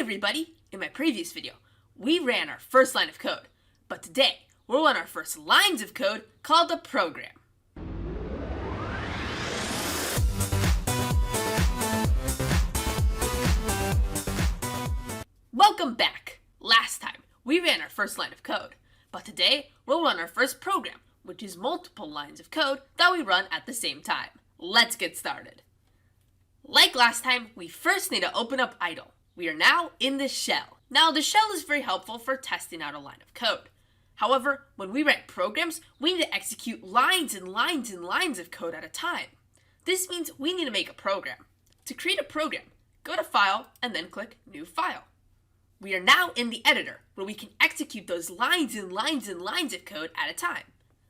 everybody! In my previous video, we ran our first line of code, but today we'll run our first lines of code called a program. Welcome back! Last time, we ran our first line of code, but today we'll run our first program, which is multiple lines of code that we run at the same time. Let's get started. Like last time, we first need to open up idle. We are now in the shell. Now, the shell is very helpful for testing out a line of code. However, when we write programs, we need to execute lines and lines and lines of code at a time. This means we need to make a program. To create a program, go to File and then click New File. We are now in the editor, where we can execute those lines and lines and lines of code at a time.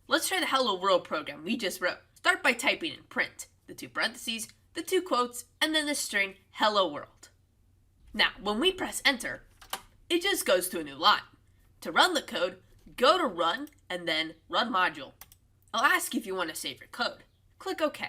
Let's try the Hello World program we just wrote. Start by typing in print, the two parentheses, the two quotes, and then the string Hello World. Now, when we press enter, it just goes to a new line. To run the code, go to Run and then Run Module. I'll ask you if you want to save your code. Click OK.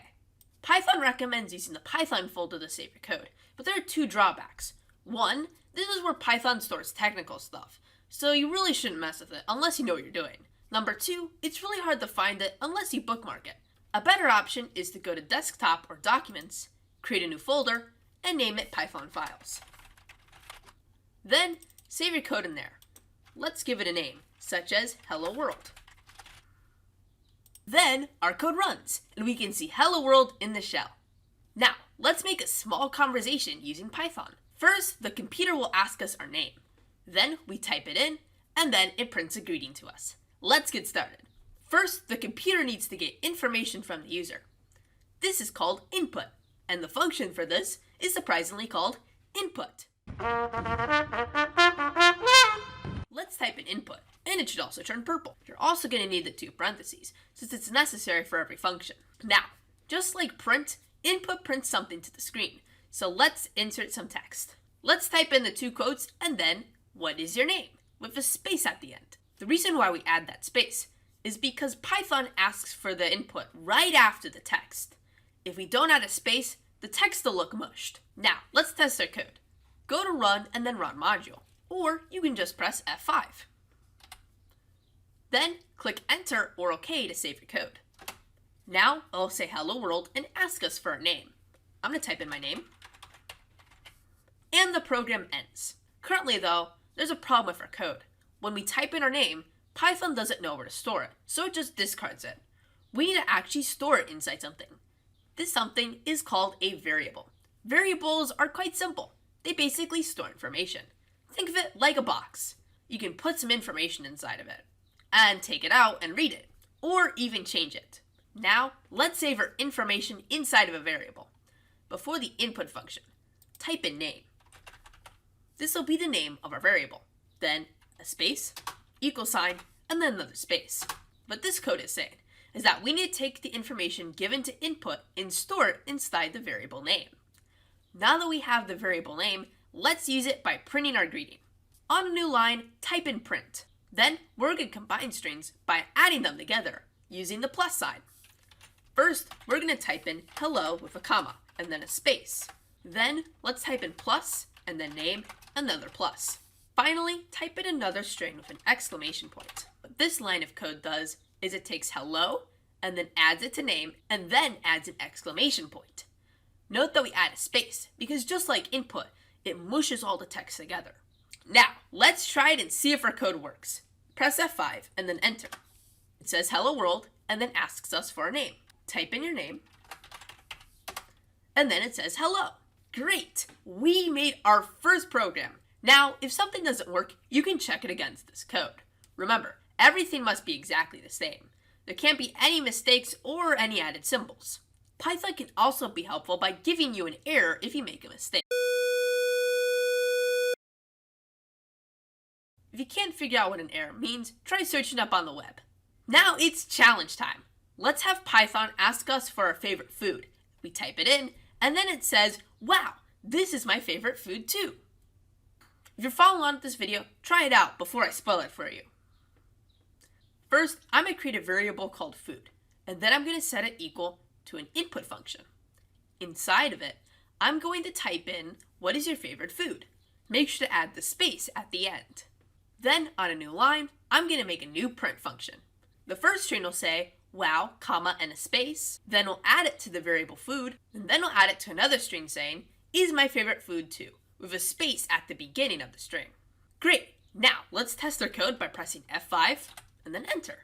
Python recommends using the Python folder to save your code, but there are two drawbacks. One, this is where Python stores technical stuff, so you really shouldn't mess with it unless you know what you're doing. Number two, it's really hard to find it unless you bookmark it. A better option is to go to Desktop or Documents, create a new folder, and name it Python Files. Then, save your code in there. Let's give it a name, such as Hello World. Then, our code runs, and we can see Hello World in the shell. Now, let's make a small conversation using Python. First, the computer will ask us our name. Then, we type it in, and then it prints a greeting to us. Let's get started. First, the computer needs to get information from the user. This is called input, and the function for this is surprisingly called input. Let's type in input, and it should also turn purple. You're also going to need the two parentheses, since it's necessary for every function. Now, just like print, input prints something to the screen, so let's insert some text. Let's type in the two quotes, and then, what is your name? With a space at the end. The reason why we add that space is because Python asks for the input right after the text. If we don't add a space, the text will look mushed. Now, let's test our code. Go to Run and then Run Module, or you can just press F5. Then, click Enter or OK to save your code. Now, it'll say Hello World and ask us for a name. I'm going to type in my name. And the program ends. Currently though, there's a problem with our code. When we type in our name, Python doesn't know where to store it, so it just discards it. We need to actually store it inside something. This something is called a variable. Variables are quite simple. They basically store information. Think of it like a box. You can put some information inside of it, and take it out and read it, or even change it. Now, let's save our information inside of a variable. Before the input function, type in name. This will be the name of our variable. Then, a space, equal sign, and then another space. What this code is saying is that we need to take the information given to input and store it inside the variable name. Now that we have the variable name, let's use it by printing our greeting. On a new line, type in print. Then, we're going to combine strings by adding them together using the plus sign. First, we're going to type in hello with a comma and then a space. Then, let's type in plus and then name, another plus. Finally, type in another string with an exclamation point. What this line of code does is it takes hello and then adds it to name and then adds an exclamation point. Note that we add a space because just like input, it mushes all the text together. Now, let's try it and see if our code works. Press F5 and then enter. It says hello world and then asks us for a name. Type in your name and then it says hello. Great! We made our first program. Now, if something doesn't work, you can check it against this code. Remember, everything must be exactly the same. There can't be any mistakes or any added symbols. Python can also be helpful by giving you an error if you make a mistake. If you can't figure out what an error means, try searching up on the web. Now it's challenge time. Let's have Python ask us for our favorite food. We type it in, and then it says, wow, this is my favorite food too. If you're following along with this video, try it out before I spoil it for you. First, I'm going to create a variable called food, and then I'm going to set it equal to an input function. Inside of it, I'm going to type in what is your favorite food. make sure to add the space at the end. Then, on a new line, I'm going to make a new print function. The first string will say, wow, comma, and a space. Then we'll add it to the variable food, and then we'll add it to another string saying, is my favorite food too, with a space at the beginning of the string. Great! Now, let's test our code by pressing F5 and then enter.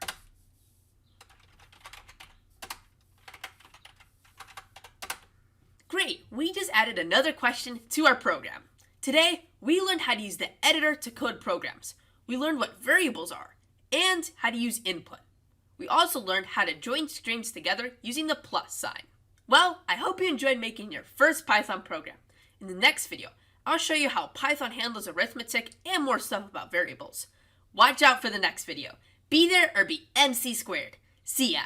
Great! We just added another question to our program. Today, we learned how to use the editor to code programs. We learned what variables are and how to use input. We also learned how to join strings together using the plus sign. Well, I hope you enjoyed making your first Python program. In the next video, I'll show you how Python handles arithmetic and more stuff about variables. Watch out for the next video. Be there or be MC squared. See ya!